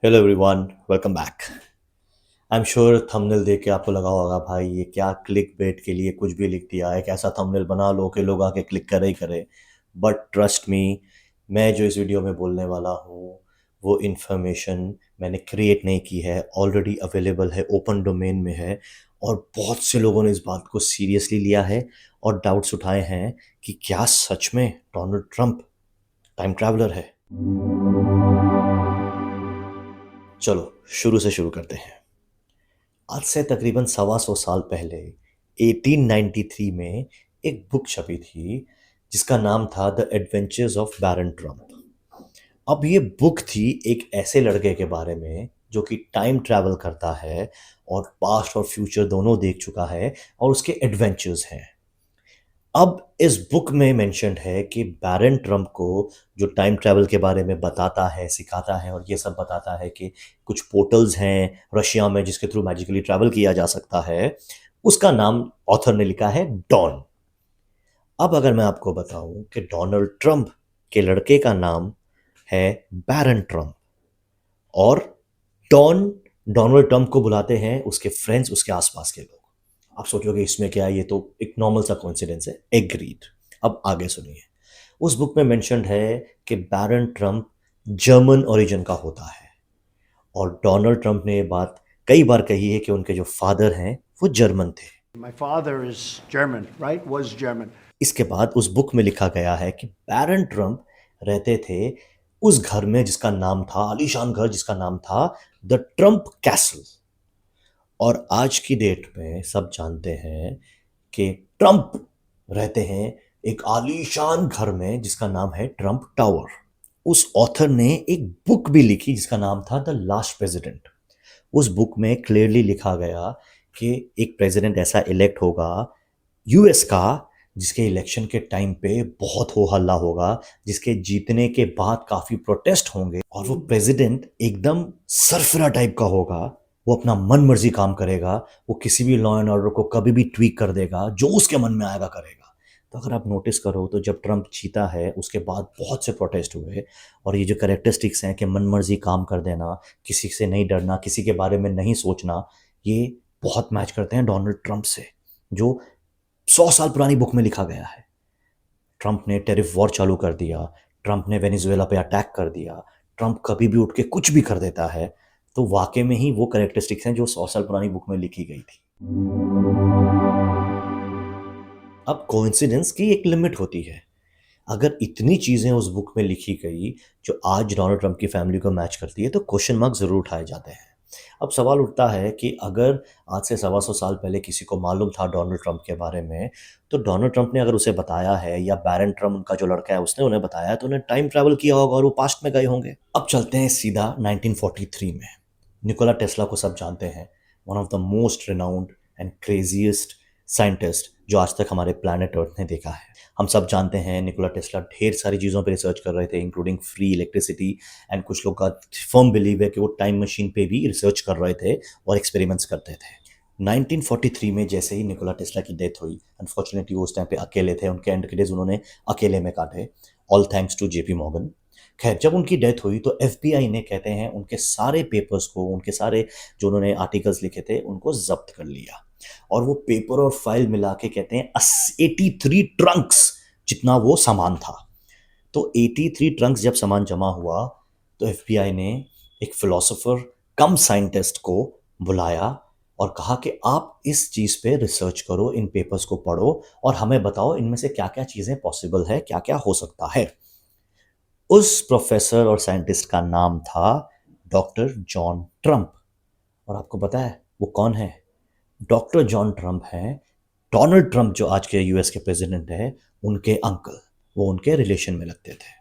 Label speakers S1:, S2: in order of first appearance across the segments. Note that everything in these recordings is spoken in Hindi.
S1: Hello everyone, welcome back. I am sure thumbnail देख के आपको लगा होगा भाई ये क्या क्लिक बेट के लिए कुछ भी लिख दिया, एक ऐसा थंबनेल बना लो कि लोग आके क्लिक करे ही करे। बट ट्रस्ट मी, मैं जो इस वीडियो में बोलने वाला हूँ वो इन्फॉर्मेशन मैंने क्रिएट नहीं की है, ऑलरेडी अवेलेबल है, ओपन डोमेन में है। और बहुत से लोगों ने इस बात को सीरियसली लिया है और डाउट्स उठाए हैं कि क्या सच में डोनाल्ड ट्रंप टाइम ट्रैवलर है। चलो शुरू से शुरू करते हैं। आज से तकरीबन 125 साल पहले 1893 में एक बुक छपी थी जिसका नाम था the adventures of baron Trump. अब ये बुक थी एक ऐसे लड़के के बारे में जो कि टाइम ट्रैवल करता है और पास्ट और फ्यूचर दोनों देख चुका है और उसके एडवेंचर्स हैं। अब इस बुक में मेंशन्ड है कि बैरन ट्रम्प को जो टाइम ट्रैवल के बारे में बताता है, सिखाता है और ये सब बताता है कि कुछ पोर्टल्स हैं रशिया में जिसके थ्रू मैजिकली ट्रैवल किया जा सकता है, उसका नाम ऑथर ने लिखा है डॉन। अब अगर मैं आपको बताऊं कि डोनाल्ड ट्रंप के लड़के का नाम है बैरन ट्रंप और डॉन डोनाल्ड ट्रंप को बुलाते हैं उसके फ्रेंड्स, उसके आसपास के लोग। आप सोचोगे इसमें क्या है, ये तो एक नॉर्मल सा कोइंसिडेंस है। एग्रीड। अब आगे सुनिए। उस बुक में मेंशन्ड है कि बैरन ट्रंप जर्मन ओरिजिन का होता है और डोनाल्ड ट्रंप ने ये बात कई बार कही है कि उनके जो फादर हैं वो जर्मन थे।
S2: My father is German, right? Was German.
S1: इसके बाद उस बुक में लिखा गया है कि बैरन ट्रंप रहते थे उस घर में जिसका नाम था, आलीशान घर जिसका नाम था द ट्रंप कैसल। और आज की डेट में सब जानते हैं कि ट्रंप रहते हैं एक आलीशान घर में जिसका नाम है ट्रंप टावर। उस ऑथर ने एक बुक भी लिखी जिसका नाम था द लास्ट प्रेसिडेंट। उस बुक में क्लियरली लिखा गया कि एक प्रेसिडेंट ऐसा इलेक्ट होगा यूएस का जिसके इलेक्शन के टाइम पे बहुत हो हल्ला होगा, जिसके जीतने के बाद काफी प्रोटेस्ट होंगे और वो प्रेसिडेंट एकदम सरफरा टाइप का होगा। वो अपना मन मर्जी काम करेगा, वो किसी भी लॉ एंड ऑर्डर को कभी भी ट्वीक कर देगा, जो उसके मन में आएगा करेगा। तो अगर आप नोटिस करो तो जब ट्रंप जीता है उसके बाद बहुत से प्रोटेस्ट हुए और ये जो करेक्टरिस्टिक्स हैं कि मन मर्जी काम कर देना, किसी से नहीं डरना, किसी के बारे में नहीं सोचना, ये बहुत मैच करते हैं डोनाल्ड ट्रंप से जो 100 साल पुरानी बुक में लिखा गया है। ट्रंप ने टेरिफ वॉर चालू कर दिया, ट्रंप ने वेनेजुएला पे अटैक कर दिया, ट्रंप कभी भी उठ के कुछ भी कर देता है। तो वाकई में ही वो करेक्टरिस्टिक्स हैं जो 100 साल पुरानी बुक में लिखी गई थी। अब कोइंसिडेंस की एक लिमिट होती है। अगर इतनी चीजें उस बुक में लिखी गई जो आज डोनाल्ड ट्रंप की फैमिली को मैच करती है तो क्वेश्चन मार्क जरूर उठाए जाते हैं। अब सवाल उठता है कि अगर आज से 125 साल पहले किसी को मालूम था डोनाल्ड ट्रंप के बारे में, तो डोनाल्ड ट्रंप ने अगर उसे बताया है या बैरन ट्रंप उनका जो लड़का है उसने उन्हें बताया है तो उन्हें टाइम ट्रैवल किया होगा और वो पास्ट में गए होंगे। अब चलते हैं सीधा 1943 में। निकोला टेस्ला को सब जानते हैं, one of the most renowned and craziest scientist जो आज तक हमारे प्लानट अर्थ ने देखा है। हम सब जानते हैं निकोला टेस्ला ढेर सारी चीज़ों पे रिसर्च कर रहे थे इंक्लूडिंग फ्री इलेक्ट्रिसिटी। एंड कुछ लोग का फर्म बिलीव है कि वो टाइम मशीन पे भी रिसर्च कर रहे थे और एक्सपेरिमेंट्स करते थे। 1943 में जैसे ही निकोला टेस्ला की डेथ हुई, अनफॉर्चुनेटली वो उस टाइम पे अकेले थे, उनके एंड के डेज उन्होंने अकेले में काटे, all thanks to JP Morgan. खैर जब उनकी डेथ हुई तो एफबीआई ने कहते हैं उनके सारे पेपर्स को, उनके सारे जो उन्होंने आर्टिकल्स लिखे थे उनको जब्त कर लिया और वो पेपर और फाइल मिला के कहते हैं 83 ट्रंक्स जितना वो सामान था। तो 83 ट्रंक्स जब सामान जमा हुआ तो एफबीआई ने एक फिलोसोफर कम साइंटिस्ट को बुलाया और कहा कि आप इस चीज़ पे रिसर्च करो, इन पेपर्स को पढ़ो और हमें बताओ इनमें से क्या क्या चीज़ें पॉसिबल है, क्या क्या हो सकता है। उस प्रोफेसर और साइंटिस्ट का नाम था डॉक्टर जॉन ट्रंप। और आपको पता है वो कौन है? डॉक्टर जॉन ट्रंप हैं डोनाल्ड ट्रंप जो आज के यूएस के प्रेसिडेंट है उनके अंकल। वो उनके रिलेशन में लगते थे।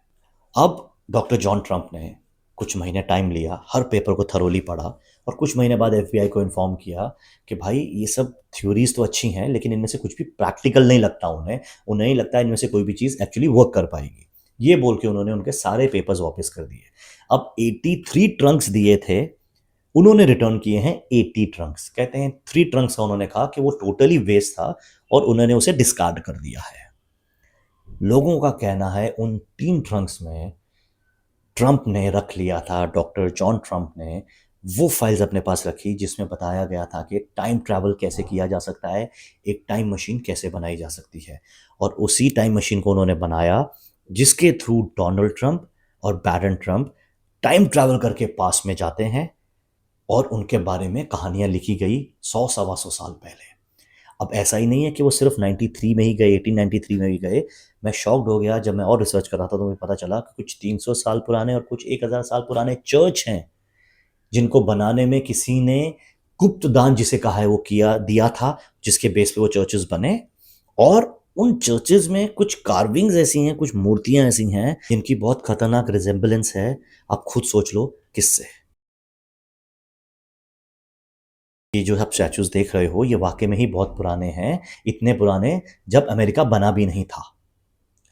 S1: अब डॉक्टर जॉन ट्रंप ने कुछ महीने टाइम लिया, हर पेपर को थरोली पढ़ा और कुछ महीने बाद एफबीआई को इन्फॉर्म किया कि भाई ये सब थ्योरीज तो अच्छी हैं लेकिन इनमें से कुछ भी प्रैक्टिकल नहीं लगता उन्हें, उन्हें नहीं लगता इनमें से कोई भी चीज़ एक्चुअली वर्क कर पाएगी। ये बोल के उन्होंने उनके सारे पेपर्स वापस कर दिए। अब 83 ट्रंक्स दिए थे, उन्होंने रिटर्न किए हैं 80 ट्रंक्स। कहते हैं 3 ट्रंक्स का उन्होंने कहा कि वो टोटली वेस्ट था और उन्होंने उसे डिस्कार्ड कर दिया है। लोगों का कहना है उन 3 ट्रंक्स में ट्रंप ने रख लिया था, डॉक्टर जॉन ट्रंप ने वो फाइल्स अपने पास रखी जिसमें बताया गया था कि टाइम ट्रैवल कैसे किया जा सकता है, एक टाइम मशीन कैसे बनाई जा सकती है। और उसी टाइम मशीन को उन्होंने बनाया जिसके थ्रू डोनाल्ड ट्रंप और बैरन ट्रंप टाइम ट्रैवल करके पास में जाते हैं और उनके बारे में कहानियां लिखी गई 100 सवा 100 साल पहले। अब ऐसा ही नहीं है कि वो सिर्फ 93 में ही गए, 1893 में ही गए। मैं शॉक्ड हो गया जब मैं और रिसर्च कर रहा था तो मुझे पता चला कि कुछ 300 साल पुराने और कुछ 1000 साल पुराने चर्च हैं जिनको बनाने में किसी ने गुप्त दान जिसे कहा है वो किया दिया था, जिसके बेस पे वो चर्चेस बने। और उन चर्चेस में कुछ कार्विंग्स ऐसी हैं, कुछ मूर्तियां ऐसी हैं जिनकी बहुत खतरनाक रिजेम्बलेंस है। आप खुद सोच लो किससे। ये जो आप स्टैचूज देख रहे हो ये वाकई में ही बहुत पुराने हैं, इतने पुराने जब अमेरिका बना भी नहीं था।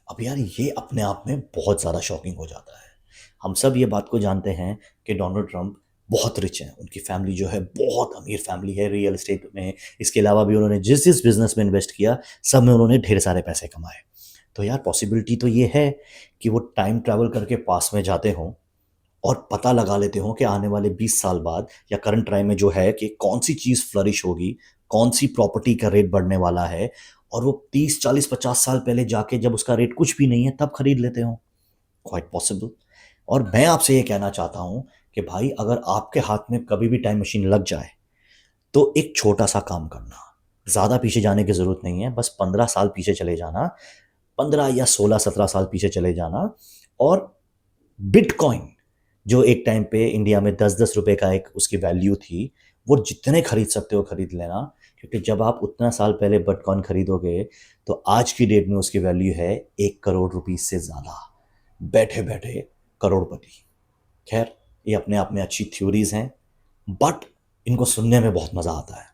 S1: अब यार ये अपने आप में बहुत ज़्यादा शॉकिंग हो जाता है। हम सब ये बात को जानते हैं कि डोनाल्ड ट्रंप बहुत रिच हैं, उनकी फैमिली जो है बहुत अमीर फैमिली है रियल एस्टेट में। इसके अलावा भी उन्होंने जिस जिस बिजनेस में इन्वेस्ट किया सब में उन्होंने ढेर सारे पैसे कमाए। तो यार पॉसिबिलिटी तो ये है कि वो टाइम ट्रैवल करके पास में जाते हों और पता लगा लेते हों कि आने वाले 20 साल बाद या करंट टाइम में जो है कि कौन सी चीज़ फ्लरिश होगी, कौन सी प्रॉपर्टी का रेट बढ़ने वाला है। और वो 30 40 50 साल पहले जाके जब उसका रेट कुछ भी नहीं है तब खरीद लेते हों। Quite possible. और मैं आपसे ये कहना चाहता हूँ कि भाई अगर आपके हाथ में कभी भी टाइम मशीन लग जाए तो एक छोटा सा काम करना, ज़्यादा पीछे जाने की ज़रूरत नहीं है, बस 15 साल पीछे चले जाना, 15 या 16 17 साल पीछे चले जाना। और बिटकॉइन जो एक टाइम पे इंडिया में 10-10 रुपए का एक उसकी वैल्यू थी, वो जितने खरीद सकते हो खरीद लेना। क्योंकि जब आप उतना साल पहले बिटकॉइन खरीदोगे तो आज की डेट में उसकी वैल्यू है 1 करोड़ रुपीस से ज़्यादा। बैठे बैठे करोड़पति। खैर ये अपने आप में अच्छी थ्योरीज हैं बट इनको सुनने में बहुत मज़ा आता है।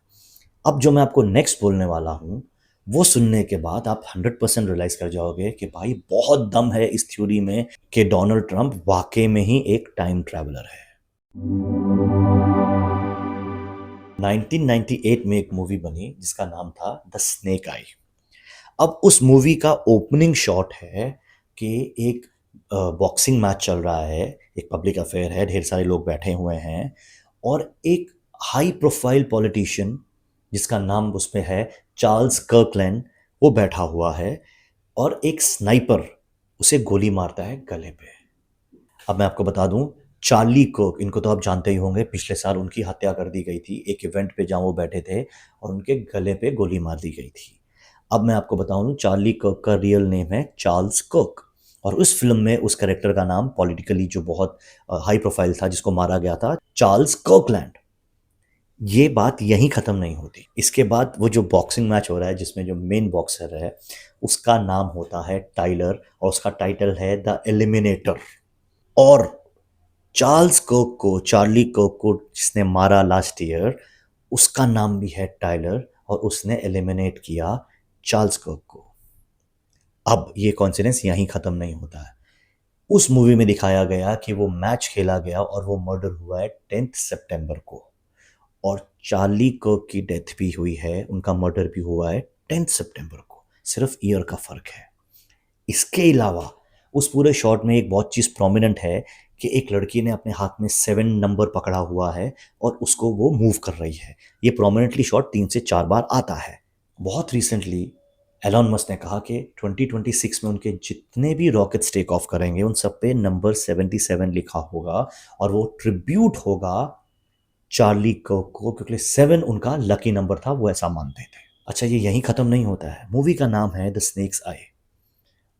S1: अब जो मैं आपको नेक्स्ट बोलने वाला हूँ वो सुनने के बाद आप 100% रियलाइज कर जाओगे कि भाई बहुत दम है इस थ्योरी में कि डोनाल्ड ट्रंप वाकई में ही एक टाइम ट्रैवलर है। 1998 में एक मूवी बनी जिसका नाम था द स्नेक आई। अब उस मूवी का ओपनिंग शॉट है कि एक बॉक्सिंग मैच चल रहा है, एक पब्लिक अफेयर है, ढेर सारे लोग बैठे हुए हैं और एक हाई प्रोफाइल पॉलिटिशियन जिसका नाम उसमें है चार्ल्स कर्कलैंड, वो बैठा हुआ है और एक स्नाइपर उसे गोली मारता है गले पे। अब मैं आपको बता दूं, चार्ली कर्क, इनको तो आप जानते ही होंगे, पिछले साल उनकी हत्या कर दी गई थी एक इवेंट पे जहां वो बैठे थे और उनके गले पे गोली मार दी गई थी। अब मैं आपको बताऊं, चार्ली कर्क का रियल नेम है चार्ल्स कर्क और उस फिल्म में उस कैरेक्टर का नाम पॉलिटिकली जो बहुत हाई प्रोफाइल था जिसको मारा गया था, चार्ल्स कर्कलैंड। ये बात यहीं ख़त्म नहीं होती। इसके बाद वो जो बॉक्सिंग मैच हो रहा है जिसमें जो मेन बॉक्सर है उसका नाम होता है टाइलर और उसका टाइटल है द एलिमिनेटर। और चार्ल्स कर्क को, चार्ली कर्क को जिसने मारा लास्ट ईयर, उसका नाम भी है टाइलर और उसने एलिमिनेट किया चार्ल्स कर्क को। अब ये कॉन्सिडेंस यहीं ख़त्म नहीं होता है। उस मूवी में दिखाया गया कि वो मैच खेला गया और वो मर्डर हुआ है 10 सितंबर को और चार्ली कर्क की डेथ भी हुई है, उनका मर्डर भी हुआ है 10 सितंबर को, सिर्फ ईयर का फ़र्क है। इसके अलावा उस पूरे शॉट में एक बहुत चीज़ प्रोमिनेंट है कि एक लड़की ने अपने हाथ में 7 नंबर पकड़ा हुआ है और उसको वो मूव कर रही है। ये प्रोमिनेंटली शॉट 3 से 4 बार आता है। बहुत रिसेंटली एलन मस्क ने कहा कि 2026 में उनके जितने भी रॉकेट्स टेक ऑफ करेंगे उन सब पे नंबर 77 लिखा होगा और वो ट्रिब्यूट होगा चार्ली कर्क को, क्योंकि 7 उनका लकी नंबर था, वो ऐसा मानते थे। अच्छा ये यहीं ख़त्म नहीं होता है। मूवी का नाम है द स्नेक्स आई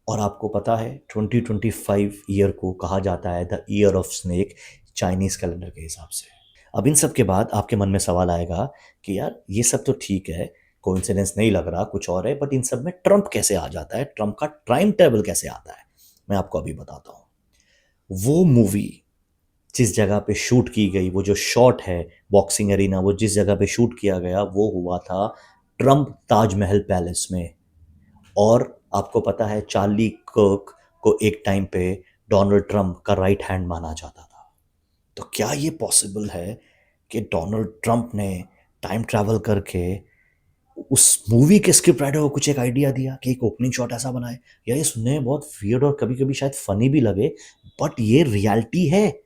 S1: और आपको पता है 2025 ईयर को कहा जाता है the year of snake Chinese calendar के हिसाब से। अब इन सब के बाद आपके मन में सवाल आएगा कि यार ये सब तो ठीक है, कोइंसिडेंस नहीं लग रहा, कुछ और है, बट इन सब में ट्रंप कैसे आ जाता है, ट्रंप का टाइम टेबल कैसे आता है। मैं आपको अभी बताता हूँ। वो मूवी जिस जगह पे शूट की गई, वो जो शॉट है बॉक्सिंग एरिना, वो जिस जगह पे शूट किया गया वो हुआ था ट्रंप ताजमहल पैलेस में। और आपको पता है चार्ली कर्क को एक टाइम पे डोनाल्ड ट्रंप का राइट हैंड माना जाता था। तो क्या ये पॉसिबल है कि डोनाल्ड ट्रंप ने टाइम ट्रैवल करके उस मूवी के स्क्रिप्ट राइटर को कुछ एक आइडिया दिया कि एक ओपनिंग शॉट ऐसा बनाए। यार ये सुनने में बहुत वियर्ड और कभी-कभी शायद फनी भी लगे, बट ये रियलिटी है।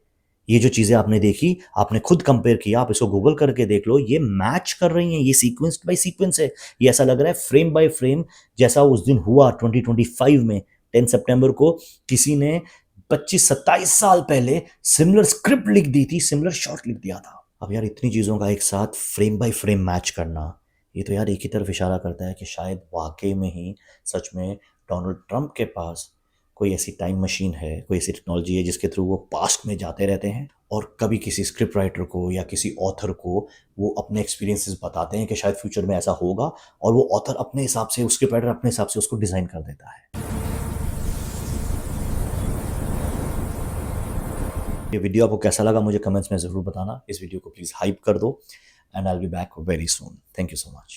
S1: ये जो चीज़ें आपने देखी, आपने खुद कंपेयर किया, आप इसको गूगल करके देख लो, ये मैच कर रही हैं, ये सीक्वेंस बाय सीक्वेंस है। ये ऐसा लग रहा है फ्रेम बाय फ्रेम जैसा उस दिन हुआ 2025 में 10 सितंबर को किसी ने 25-27 साल पहले सिमिलर स्क्रिप्ट लिख दी थी, सिमिलर शॉट लिख दिया था। अब यार इतनी चीज़ों का एक साथ फ्रेम बाय फ्रेम मैच करना, ये तो यार एक ही तरफ इशारा करता है कि शायद वाक़ई में ही सच में डोनाल्ड ट्रंप के पास कोई ऐसी टाइम मशीन है, कोई ऐसी टेक्नोलॉजी है जिसके थ्रू वो पास्ट में जाते रहते हैं और कभी किसी स्क्रिप्ट राइटर को या किसी ऑथर को वो अपने एक्सपीरियंसेस बताते हैं कि शायद फ्यूचर में ऐसा होगा और वो ऑथर अपने हिसाब से, स्क्रिप्ट राइटर अपने हिसाब से उसको डिज़ाइन कर देता है। ये वीडियो आपको कैसा लगा मुझे कमेंट्स में ज़रूर बताना। इस वीडियो को प्लीज़ हाइप कर दो and I will be back very soon. Thank you so much.